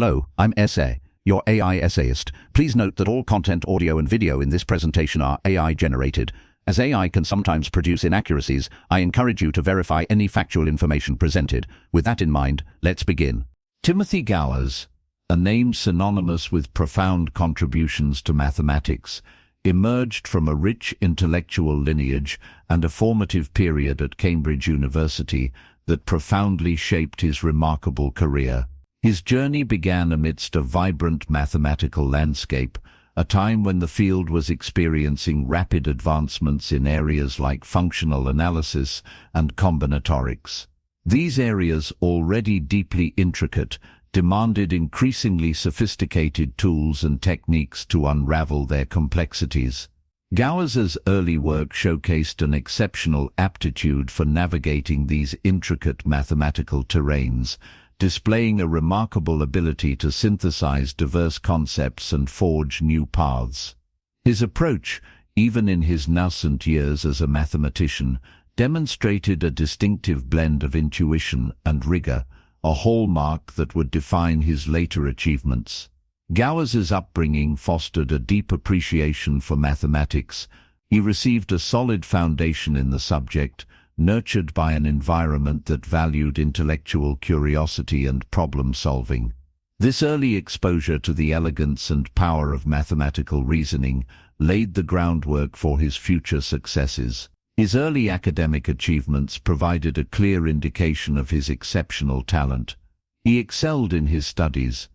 Hello, I'm SA, your AI essayist. Please note that all content, audio and video in this presentation are AI generated. As AI can sometimes produce inaccuracies, I encourage you to verify any factual information presented. With that in mind, let's begin. Timothy Gowers, a name synonymous with profound contributions to mathematics, emerged from a rich intellectual lineage and a formative period at Cambridge University that profoundly shaped his remarkable career. His journey began amidst a vibrant mathematical landscape, a time when the field was experiencing rapid advancements in areas like functional analysis and combinatorics. These areas, already deeply intricate, demanded increasingly sophisticated tools and techniques to unravel their complexities. Gowers's early work showcased an exceptional aptitude for navigating these intricate mathematical terrains, displaying a remarkable ability to synthesize diverse concepts and forge new paths. His approach, even in his nascent years as a mathematician, demonstrated a distinctive blend of intuition and rigor, a hallmark that would define his later achievements. Gowers's upbringing fostered a deep appreciation for mathematics. He received a solid foundation in the subject, nurtured by an environment that valued intellectual curiosity and problem-solving. This early exposure to the elegance and power of mathematical reasoning laid the groundwork for his future successes. His early academic achievements provided a clear indication of his exceptional talent. He excelled in his studies,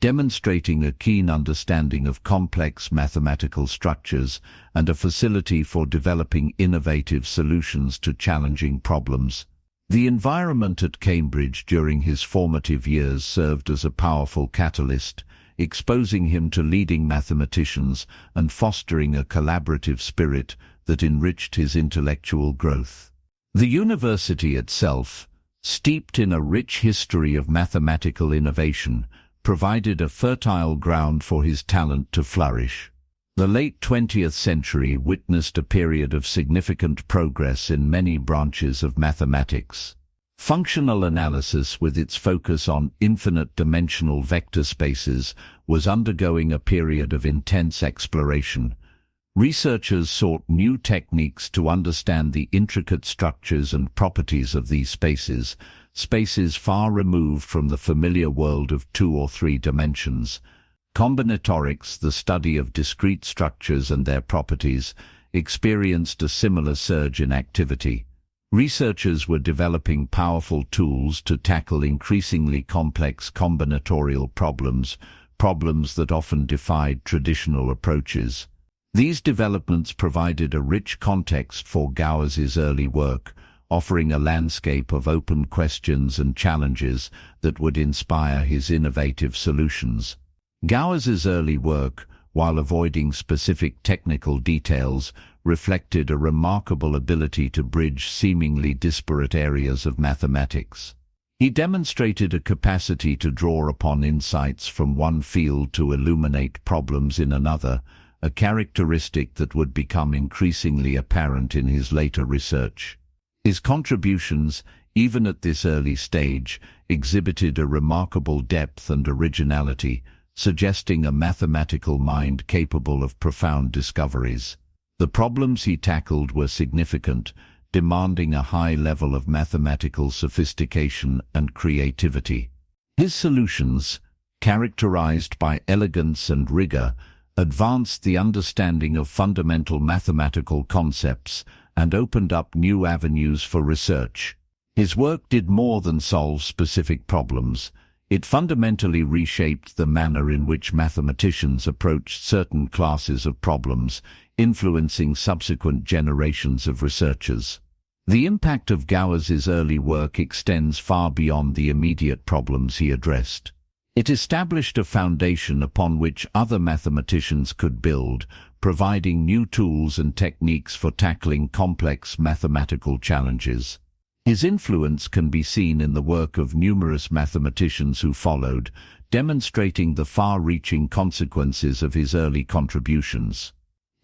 demonstrating a keen understanding of complex mathematical structures and a facility for developing innovative solutions to challenging problems. The environment at Cambridge during his formative years served as a powerful catalyst, exposing him to leading mathematicians and fostering a collaborative spirit that enriched his intellectual growth. The university itself, steeped in a rich history of mathematical innovation, provided a fertile ground for his talent to flourish. The late 20th century witnessed a period of significant progress in many branches of mathematics. Functional analysis, with its focus on infinite-dimensional vector spaces, was undergoing a period of intense exploration. Researchers sought new techniques to understand the intricate structures and properties of these spaces far removed from the familiar world of 2 or 3 dimensions. Combinatorics, the study of discrete structures and their properties, experienced a similar surge in activity. Researchers were developing powerful tools to tackle increasingly complex combinatorial problems that often defied traditional approaches. These developments provided a rich context for Gowers's early work, offering a landscape of open questions and challenges that would inspire his innovative solutions. Gowers's early work, while avoiding specific technical details, reflected a remarkable ability to bridge seemingly disparate areas of mathematics. He demonstrated a capacity to draw upon insights from one field to illuminate problems in another, a characteristic that would become increasingly apparent in his later research. His contributions, even at this early stage, exhibited a remarkable depth and originality, suggesting a mathematical mind capable of profound discoveries. The problems he tackled were significant, demanding a high level of mathematical sophistication and creativity. His solutions, characterized by elegance and rigor, advanced the understanding of fundamental mathematical concepts and opened up new avenues for research. His work did more than solve specific problems. It fundamentally reshaped the manner in which mathematicians approached certain classes of problems, influencing subsequent generations of researchers. The impact of Gowers's early work extends far beyond the immediate problems he addressed. It established a foundation upon which other mathematicians could build, providing new tools and techniques for tackling complex mathematical challenges. His influence can be seen in the work of numerous mathematicians who followed, demonstrating the far-reaching consequences of his early contributions.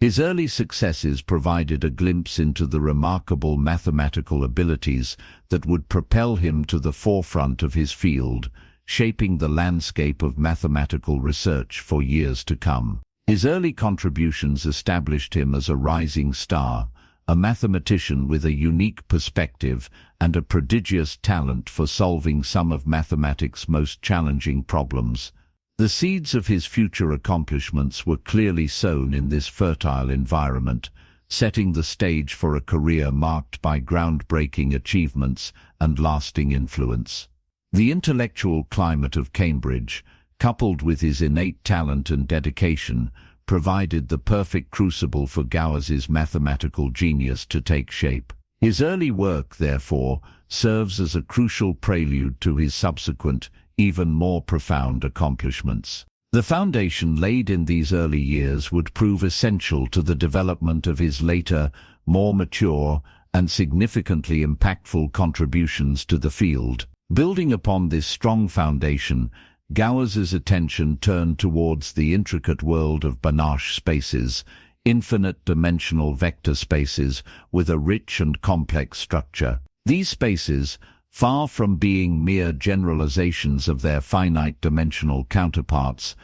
His early successes provided a glimpse into the remarkable mathematical abilities that would propel him to the forefront of his field, shaping the landscape of mathematical research for years to come. His early contributions established him as a rising star, a mathematician with a unique perspective and a prodigious talent for solving some of mathematics' most challenging problems. The seeds of his future accomplishments were clearly sown in this fertile environment, setting the stage for a career marked by groundbreaking achievements and lasting influence. The intellectual climate of Cambridge, coupled with his innate talent and dedication, provided the perfect crucible for Gowers's mathematical genius to take shape. His early work, therefore, serves as a crucial prelude to his subsequent, even more profound accomplishments. The foundation laid in these early years would prove essential to the development of his later, more mature, and significantly impactful contributions to the field. Building upon this strong foundation, Gowers's attention turned towards the intricate world of Banach spaces, infinite-dimensional vector spaces with a rich and complex structure. These spaces, far from being mere generalizations of their finite-dimensional counterparts,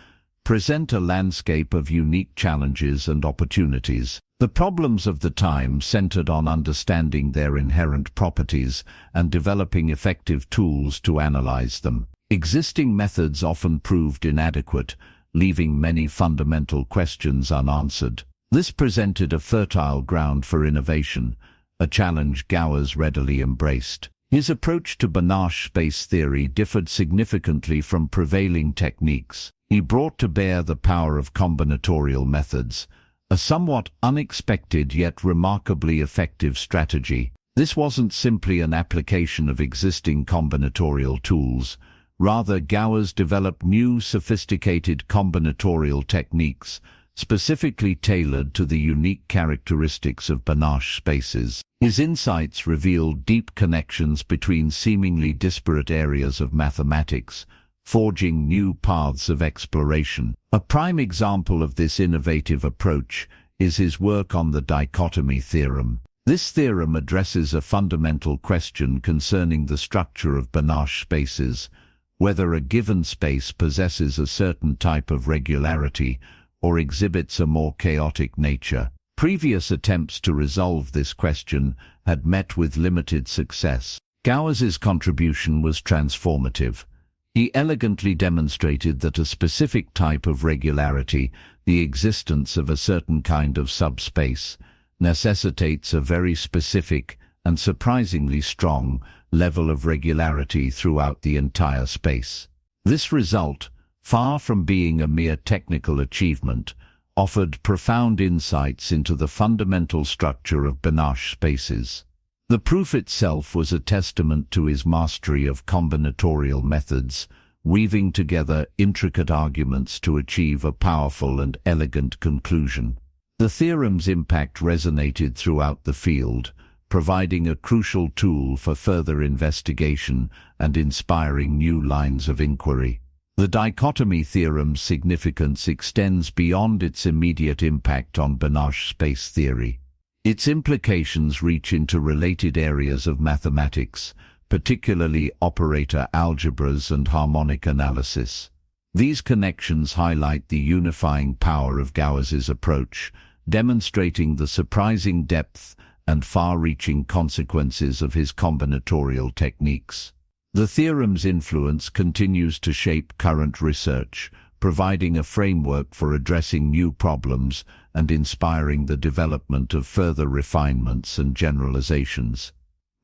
present a landscape of unique challenges and opportunities. The problems of the time centered on understanding their inherent properties and developing effective tools to analyze them. Existing methods often proved inadequate, leaving many fundamental questions unanswered. This presented a fertile ground for innovation, a challenge Gowers readily embraced. His approach to Banach space theory differed significantly from prevailing techniques. He brought to bear the power of combinatorial methods, a somewhat unexpected yet remarkably effective strategy. This wasn't simply an application of existing combinatorial tools. Rather, Gowers developed new, sophisticated combinatorial techniques, specifically tailored to the unique characteristics of Banach spaces. His insights revealed deep connections between seemingly disparate areas of mathematics, forging new paths of exploration. A prime example of this innovative approach is his work on the dichotomy theorem. This theorem addresses a fundamental question concerning the structure of Banach spaces, whether a given space possesses a certain type of regularity or exhibits a more chaotic nature. Previous attempts to resolve this question had met with limited success. Gowers's contribution was transformative. He elegantly demonstrated that a specific type of regularity, the existence of a certain kind of subspace, necessitates a very specific and surprisingly strong level of regularity throughout the entire space. This result, far from being a mere technical achievement, offered profound insights into the fundamental structure of Banach spaces. The proof itself was a testament to his mastery of combinatorial methods, weaving together intricate arguments to achieve a powerful and elegant conclusion. The theorem's impact resonated throughout the field, providing a crucial tool for further investigation and inspiring new lines of inquiry. The dichotomy theorem's significance extends beyond its immediate impact on Banach space theory. Its implications reach into related areas of mathematics, particularly operator algebras and harmonic analysis. These connections highlight the unifying power of Gowers's approach, demonstrating the surprising depth and far-reaching consequences of his combinatorial techniques. The theorem's influence continues to shape current research, providing a framework for addressing new problems and inspiring the development of further refinements and generalizations.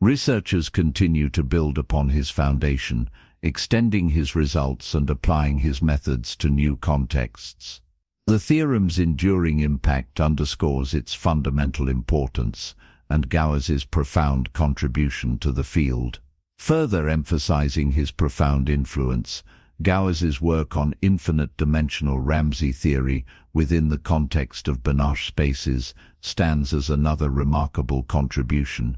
Researchers continue to build upon his foundation, extending his results and applying his methods to new contexts. The theorem's enduring impact underscores its fundamental importance and Gowers's profound contribution to the field. Further emphasizing his profound influence, Gowers's work on infinite-dimensional Ramsey theory within the context of Banach spaces stands as another remarkable contribution.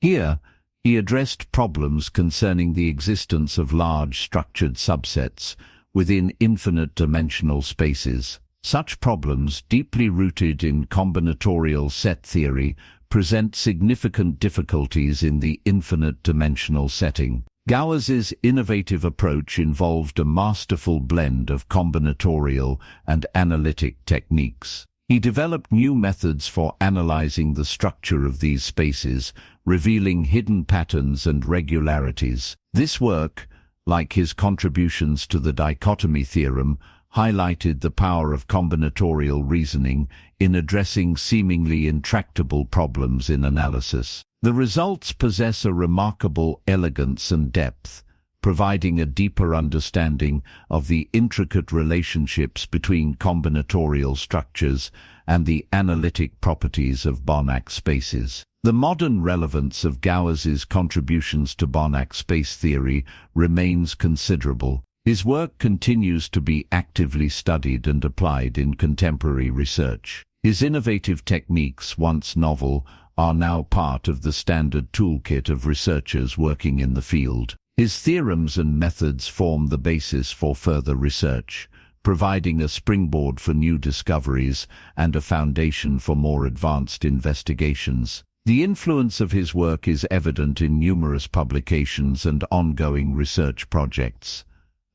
Here, he addressed problems concerning the existence of large structured subsets within infinite-dimensional spaces. Such problems, deeply rooted in combinatorial set theory, present significant difficulties in the infinite-dimensional setting. Gowers's innovative approach involved a masterful blend of combinatorial and analytic techniques. He developed new methods for analyzing the structure of these spaces, revealing hidden patterns and regularities. This work, like his contributions to the dichotomy theorem, highlighted the power of combinatorial reasoning in addressing seemingly intractable problems in analysis. The results possess a remarkable elegance and depth, providing a deeper understanding of the intricate relationships between combinatorial structures and the analytic properties of Banach spaces. The modern relevance of Gowers's contributions to Banach space theory remains considerable. His work continues to be actively studied and applied in contemporary research. His innovative techniques, once novel, are now part of the standard toolkit of researchers working in the field. His theorems and methods form the basis for further research, providing a springboard for new discoveries and a foundation for more advanced investigations. The influence of his work is evident in numerous publications and ongoing research projects,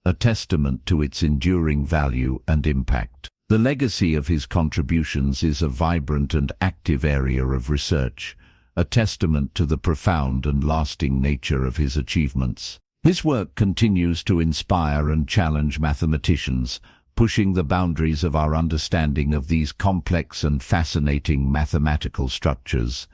a testament to its enduring value and impact. The legacy of his contributions is a vibrant and active area of research, a testament to the profound and lasting nature of his achievements. His work continues to inspire and challenge mathematicians, pushing the boundaries of our understanding of these complex and fascinating mathematical structures.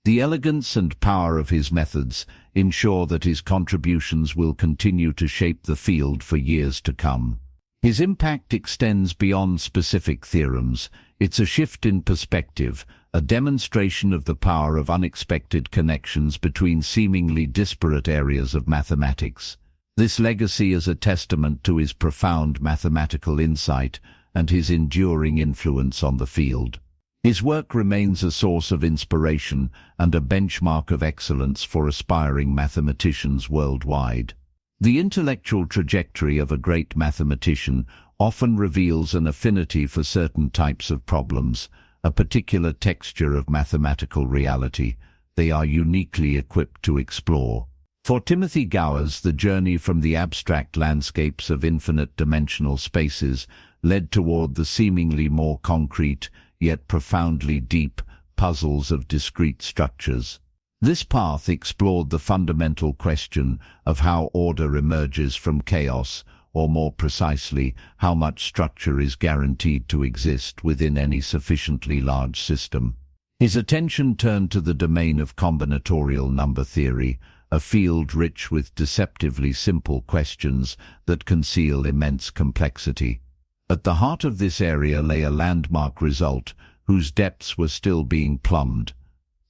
The elegance and power of his methods ensure that his contributions will continue to shape the field for years to come. His impact extends beyond specific theorems. It's a shift in perspective, a demonstration of the power of unexpected connections between seemingly disparate areas of mathematics. This legacy is a testament to his profound mathematical insight and his enduring influence on the field. His work remains a source of inspiration and a benchmark of excellence for aspiring mathematicians worldwide. The intellectual trajectory of a great mathematician often reveals an affinity for certain types of problems, a particular texture of mathematical reality they are uniquely equipped to explore. For Timothy Gowers, the journey from the abstract landscapes of infinite-dimensional spaces led toward the seemingly more concrete, yet profoundly deep, puzzles of discrete structures. This path explored the fundamental question of how order emerges from chaos, or more precisely, how much structure is guaranteed to exist within any sufficiently large system. His attention turned to the domain of combinatorial number theory, a field rich with deceptively simple questions that conceal immense complexity. At the heart of this area lay a landmark result, whose depths were still being plumbed: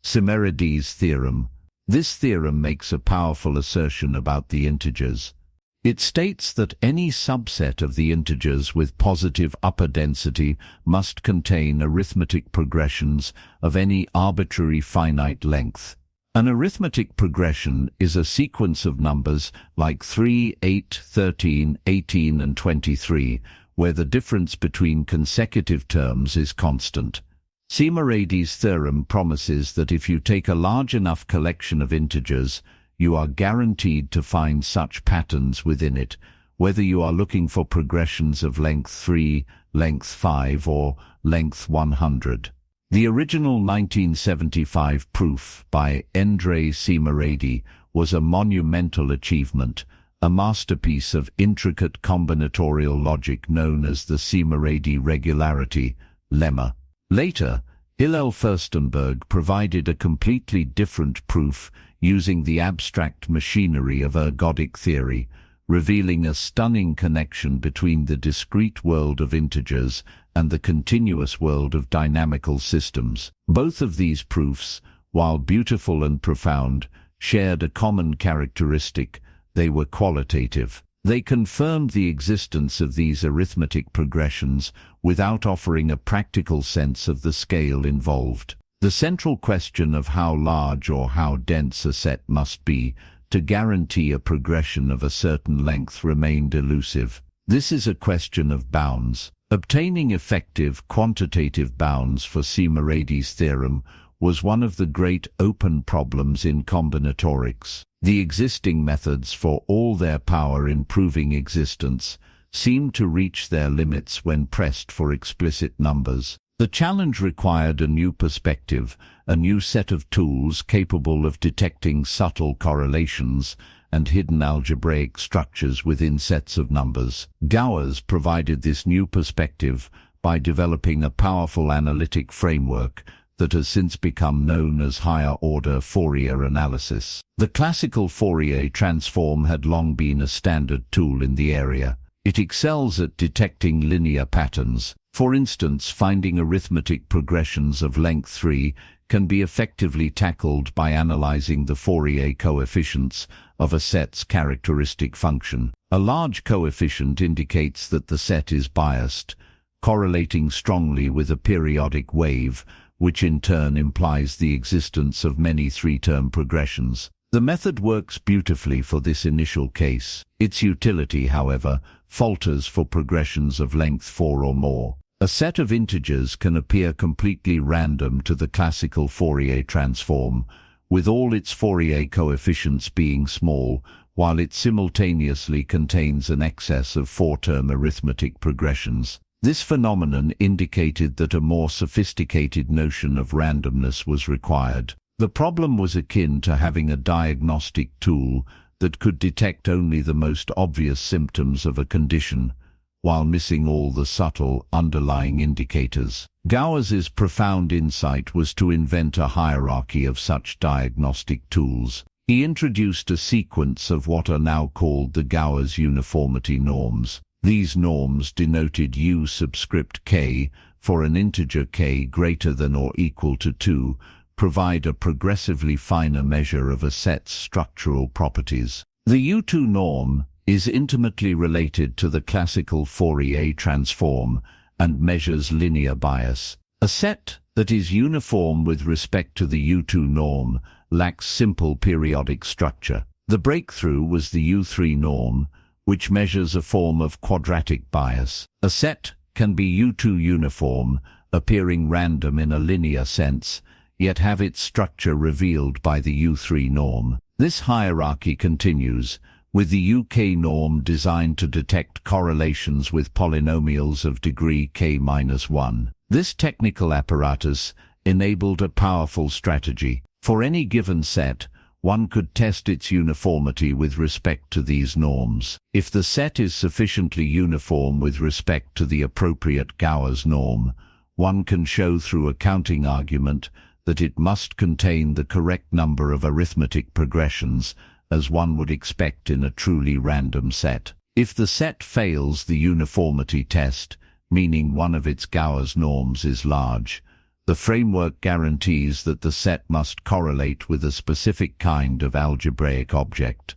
Simonides' theorem. This theorem makes a powerful assertion about the integers. It states that any subset of the integers with positive upper density must contain arithmetic progressions of any arbitrary finite length. An arithmetic progression is a sequence of numbers like 3, 8, 13, 18, and 23, where the difference between consecutive terms is constant. Simonides' theorem promises that if you take a large enough collection of integers, you are guaranteed to find such patterns within it, whether you are looking for progressions of length 3, length 5, or length 100. The original 1975 proof by Endre Simonides was a monumental achievement, a masterpiece of intricate combinatorial logic known as the Simonides regularity lemma. Later, Hillel Furstenberg provided a completely different proof using the abstract machinery of ergodic theory, revealing a stunning connection between the discrete world of integers and the continuous world of dynamical systems. Both of these proofs, while beautiful and profound, shared a common characteristic: they were qualitative. They confirmed the existence of these arithmetic progressions without offering a practical sense of the scale involved. The central question of how large or how dense a set must be to guarantee a progression of a certain length remained elusive. This is a question of bounds. Obtaining effective quantitative bounds for Simonides' theorem was one of the great open problems in combinatorics. The existing methods, for all their power in proving existence, seemed to reach their limits when pressed for explicit numbers. The challenge required a new perspective, a new set of tools capable of detecting subtle correlations and hidden algebraic structures within sets of numbers. Gowers provided this new perspective by developing a powerful analytic framework that has since become known as higher-order Fourier analysis. The classical Fourier transform had long been a standard tool in the area. It excels at detecting linear patterns. For instance, finding arithmetic progressions of length 3 can be effectively tackled by analyzing the Fourier coefficients of a set's characteristic function. A large coefficient indicates that the set is biased, correlating strongly with a periodic wave, which in turn implies the existence of many three-term progressions. The method works beautifully for this initial case. Its utility, however, falters for progressions of length 4 or more. A set of integers can appear completely random to the classical Fourier transform, with all its Fourier coefficients being small, while it simultaneously contains an excess of four-term arithmetic progressions. This phenomenon indicated that a more sophisticated notion of randomness was required. The problem was akin to having a diagnostic tool that could detect only the most obvious symptoms of a condition, while missing all the subtle underlying indicators. Gowers' profound insight was to invent a hierarchy of such diagnostic tools. He introduced a sequence of what are now called the Gowers uniformity norms. These norms denoted U subscript k for an integer k greater than or equal to 2, provide a progressively finer measure of a set's structural properties. The U2 norm is intimately related to the classical Fourier transform and measures linear bias. A set that is uniform with respect to the U2 norm lacks simple periodic structure. The breakthrough was the U3 norm, which measures a form of quadratic bias. A set can be U2 uniform, appearing random in a linear sense, yet have its structure revealed by the U3 norm. This hierarchy continues, with the UK norm designed to detect correlations with polynomials of degree k-1. This technical apparatus enabled a powerful strategy. For any given set, one could test its uniformity with respect to these norms. If the set is sufficiently uniform with respect to the appropriate Gowers norm, one can show through a counting argument that it must contain the correct number of arithmetic progressions, as one would expect in a truly random set. If the set fails the uniformity test, meaning one of its Gowers norms is large, the framework guarantees that the set must correlate with a specific kind of algebraic object,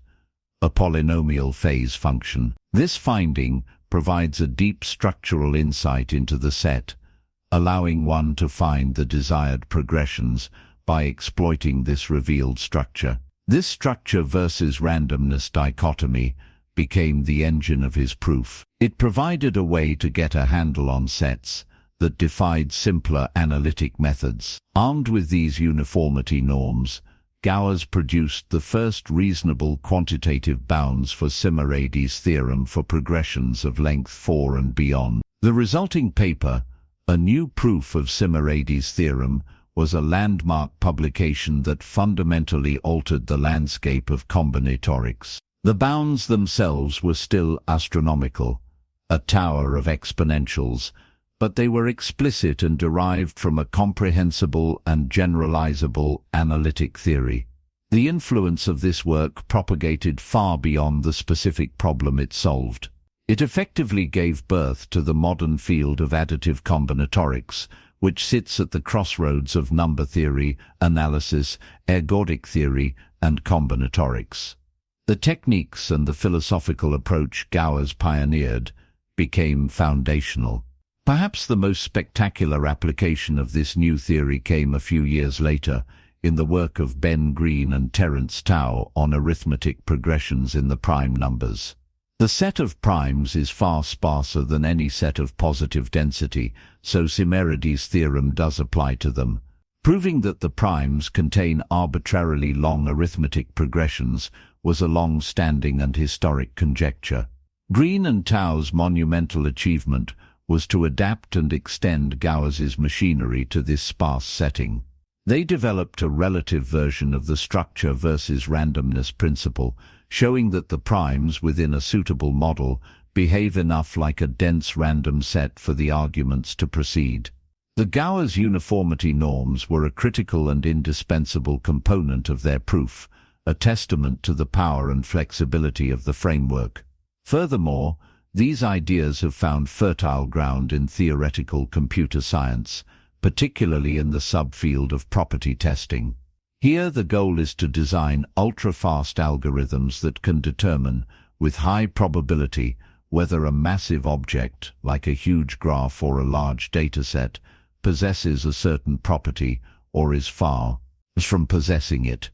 a polynomial phase function. This finding provides a deep structural insight into the set, allowing one to find the desired progressions by exploiting this revealed structure. This structure versus randomness dichotomy became the engine of his proof. It provided a way to get a handle on sets that defied simpler analytic methods. Armed with these uniformity norms, Gowers produced the first reasonable quantitative bounds for Simorades' theorem for progressions of length 4 and beyond. The resulting paper, a new proof of Simorades' theorem, was a landmark publication that fundamentally altered the landscape of combinatorics. The bounds themselves were still astronomical, a tower of exponentials, but they were explicit and derived from a comprehensible and generalizable analytic theory. The influence of this work propagated far beyond the specific problem it solved. It effectively gave birth to the modern field of additive combinatorics, which sits at the crossroads of number theory, analysis, ergodic theory, and combinatorics. The techniques and the philosophical approach Gowers pioneered became foundational. Perhaps the most spectacular application of this new theory came a few years later, in the work of Ben Green and Terence Tao on arithmetic progressions in the prime numbers. The set of primes is far sparser than any set of positive density, so Simorades' theorem does apply to them. Proving that the primes contain arbitrarily long arithmetic progressions was a long-standing and historic conjecture. Green and Tau's monumental achievement was to adapt and extend Gowers's machinery to this sparse setting. They developed a relative version of the structure versus randomness principle, showing that the primes within a suitable model behave enough like a dense random set for the arguments to proceed. The Gowers uniformity norms were a critical and indispensable component of their proof, a testament to the power and flexibility of the framework. Furthermore, these ideas have found fertile ground in theoretical computer science, particularly in the subfield of property testing. Here the goal is to design ultra-fast algorithms that can determine, with high probability, whether a massive object, like a huge graph or a large dataset, possesses a certain property or is far from possessing it.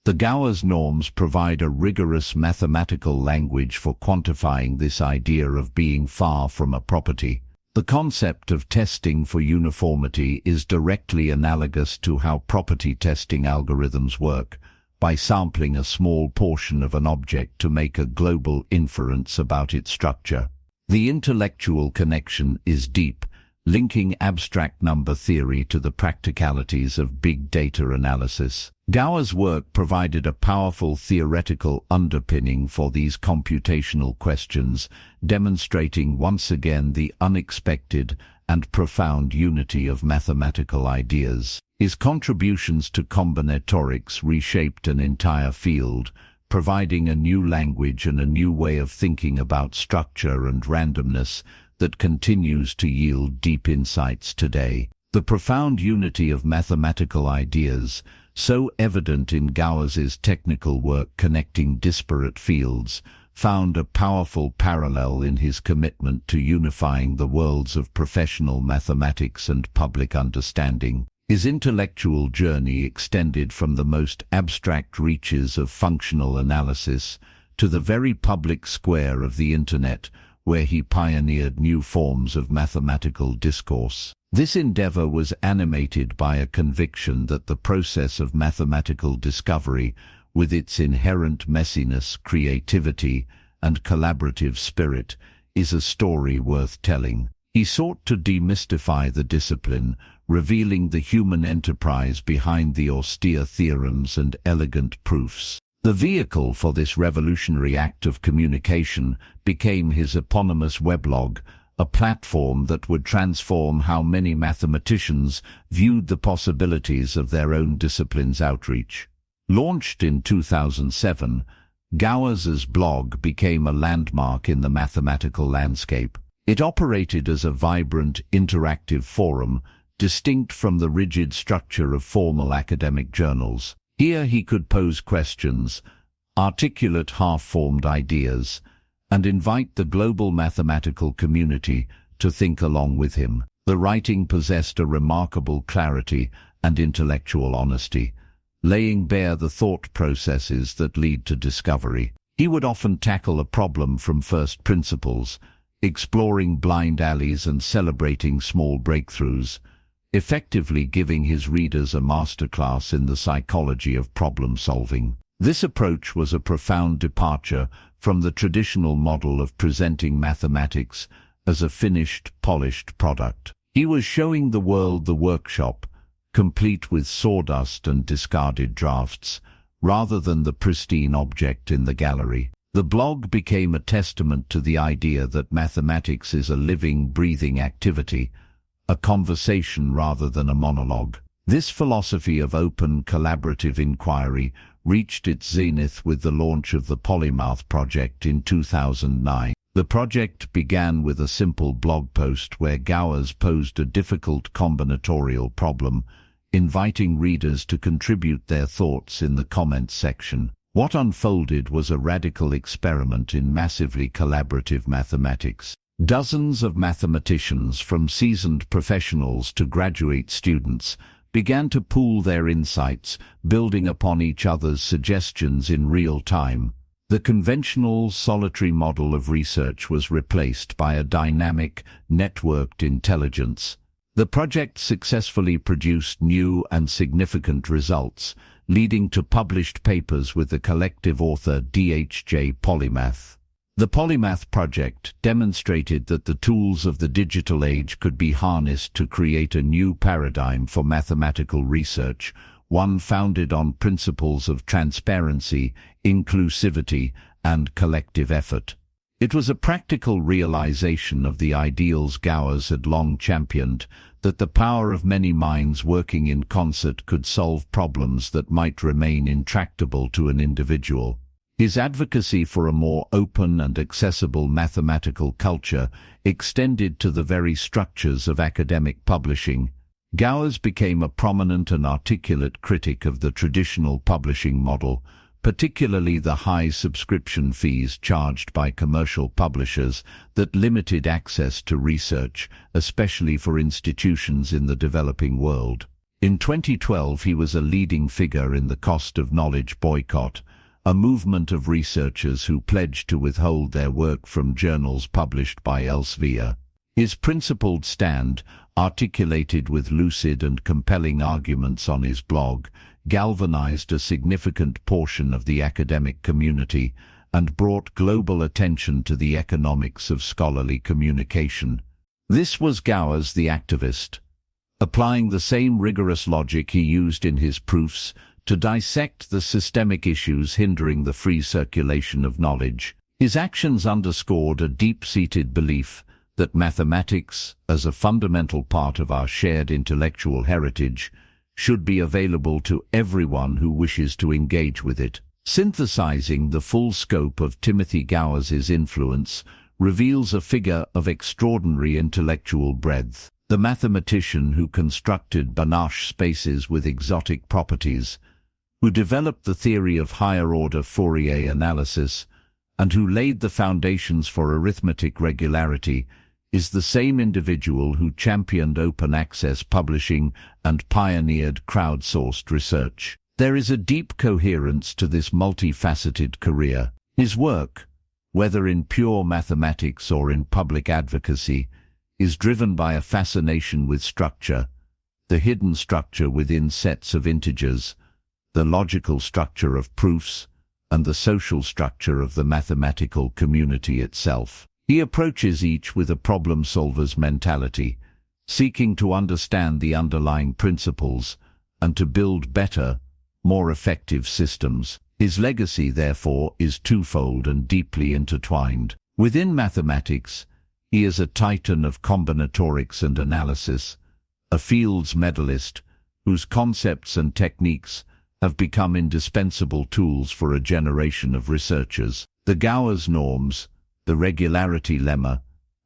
The Gowers norms provide a rigorous mathematical language for quantifying this idea of being far from a property. The concept of testing for uniformity is directly analogous to how property testing algorithms work, by sampling a small portion of an object to make a global inference about its structure. The intellectual connection is deep, linking abstract number theory to the practicalities of big data analysis. Gowers' work provided a powerful theoretical underpinning for these computational questions, demonstrating once again the unexpected and profound unity of mathematical ideas. His contributions to combinatorics reshaped an entire field, providing a new language and a new way of thinking about structure and randomness that continues to yield deep insights today. The profound unity of mathematical ideas, so evident in Gowers's technical work connecting disparate fields, found a powerful parallel in his commitment to unifying the worlds of professional mathematics and public understanding. His intellectual journey extended from the most abstract reaches of functional analysis to the very public square of the Internet, where he pioneered new forms of mathematical discourse. This endeavor was animated by a conviction that the process of mathematical discovery, with its inherent messiness, creativity, and collaborative spirit, is a story worth telling. He sought to demystify the discipline, revealing the human enterprise behind the austere theorems and elegant proofs. The vehicle for this revolutionary act of communication became his eponymous weblog, a platform that would transform how many mathematicians viewed the possibilities of their own discipline's outreach. Launched in 2007, Gowers's blog became a landmark in the mathematical landscape. It operated as a vibrant, interactive forum, distinct from the rigid structure of formal academic journals. Here he could pose questions, articulate half-formed ideas, and invite the global mathematical community to think along with him. The writing possessed a remarkable clarity and intellectual honesty, laying bare the thought processes that lead to discovery. He would often tackle a problem from first principles, exploring blind alleys and celebrating small breakthroughs, effectively giving his readers a masterclass in the psychology of problem-solving. This approach was a profound departure from the traditional model of presenting mathematics as a finished, polished product. He was showing the world the workshop, complete with sawdust and discarded drafts, rather than the pristine object in the gallery. The blog became a testament to the idea that mathematics is a living, breathing activity, a conversation rather than a monologue. This philosophy of open, collaborative inquiry reached its zenith with the launch of the Polymath project in 2009. The project began with a simple blog post where Gowers posed a difficult combinatorial problem, inviting readers to contribute their thoughts in the comments section. What unfolded was a radical experiment in massively collaborative mathematics. Dozens of mathematicians, from seasoned professionals to graduate students, began to pool their insights, building upon each other's suggestions in real time. The conventional, solitary model of research was replaced by a dynamic, networked intelligence. The project successfully produced new and significant results, leading to published papers with the collective author DHJ Polymath. The Polymath project demonstrated that the tools of the digital age could be harnessed to create a new paradigm for mathematical research, one founded on principles of transparency, inclusivity, and collective effort. It was a practical realization of the ideals Gowers had long championed, that the power of many minds working in concert could solve problems that might remain intractable to an individual. His advocacy for a more open and accessible mathematical culture extended to the very structures of academic publishing. Gowers became a prominent and articulate critic of the traditional publishing model, particularly the high subscription fees charged by commercial publishers that limited access to research, especially for institutions in the developing world. In 2012, he was a leading figure in the cost of knowledge boycott, a movement of researchers who pledged to withhold their work from journals published by Elsevier. His principled stand, articulated with lucid and compelling arguments on his blog, galvanized a significant portion of the academic community and brought global attention to the economics of scholarly communication. This was Gowers the activist, applying the same rigorous logic he used in his proofs to dissect the systemic issues hindering the free circulation of knowledge. His actions underscored a deep-seated belief that mathematics, as a fundamental part of our shared intellectual heritage, should be available to everyone who wishes to engage with it. Synthesizing the full scope of Timothy Gowers' influence reveals a figure of extraordinary intellectual breadth. The mathematician who constructed Banach spaces with exotic properties, who developed the theory of higher-order Fourier analysis, and who laid the foundations for arithmetic regularity, is the same individual who championed open-access publishing and pioneered crowdsourced research. There is a deep coherence to this multifaceted career. His work, whether in pure mathematics or in public advocacy, is driven by a fascination with structure, the hidden structure within sets of integers, the logical structure of proofs, and the social structure of the mathematical community itself. He approaches each with a problem-solver's mentality, seeking to understand the underlying principles and to build better, more effective systems. His legacy, therefore, is twofold and deeply intertwined. Within mathematics, he is a titan of combinatorics and analysis, a Fields Medalist whose concepts and techniques have become indispensable tools for a generation of researchers. The Gowers norms, the regularity lemma,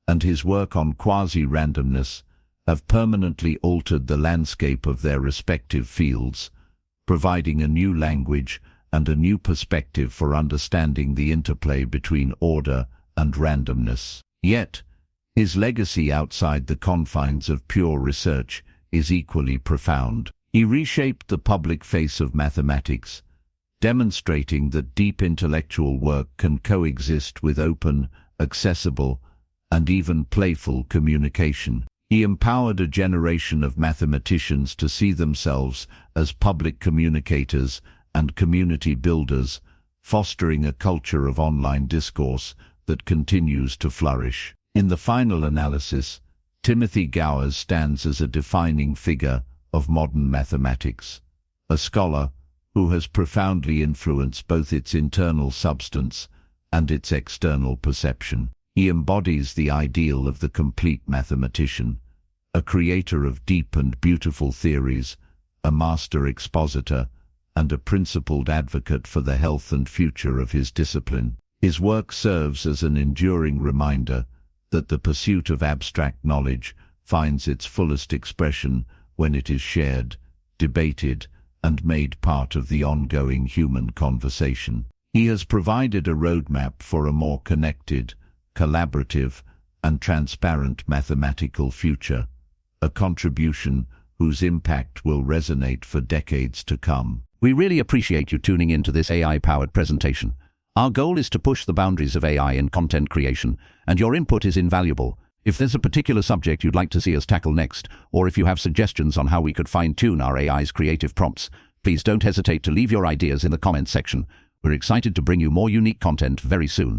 and his work on quasi-randomness have permanently altered the landscape of their respective fields, providing a new language and a new perspective for understanding the interplay between order and randomness. Yet, his legacy outside the confines of pure research is equally profound. He reshaped the public face of mathematics, demonstrating that deep intellectual work can coexist with open, accessible, and even playful communication. He empowered a generation of mathematicians to see themselves as public communicators and community builders, fostering a culture of online discourse that continues to flourish. In the final analysis, Timothy Gowers stands as a defining figure of modern mathematics, a scholar who has profoundly influenced both its internal substance and its external perception. He embodies the ideal of the complete mathematician, a creator of deep and beautiful theories, a master expositor, and a principled advocate for the health and future of his discipline. His work serves as an enduring reminder that the pursuit of abstract knowledge finds its fullest expression when it is shared, debated, and made part of the ongoing human conversation. He has provided a roadmap for a more connected, collaborative, and transparent mathematical future, a contribution whose impact will resonate for decades to come. We really appreciate you tuning in to this AI-powered presentation. Our goal is to push the boundaries of AI in content creation, and your input is invaluable. If there's a particular subject you'd like to see us tackle next, or if you have suggestions on how we could fine-tune our AI's creative prompts, please don't hesitate to leave your ideas in the comments section. We're excited to bring you more unique content very soon.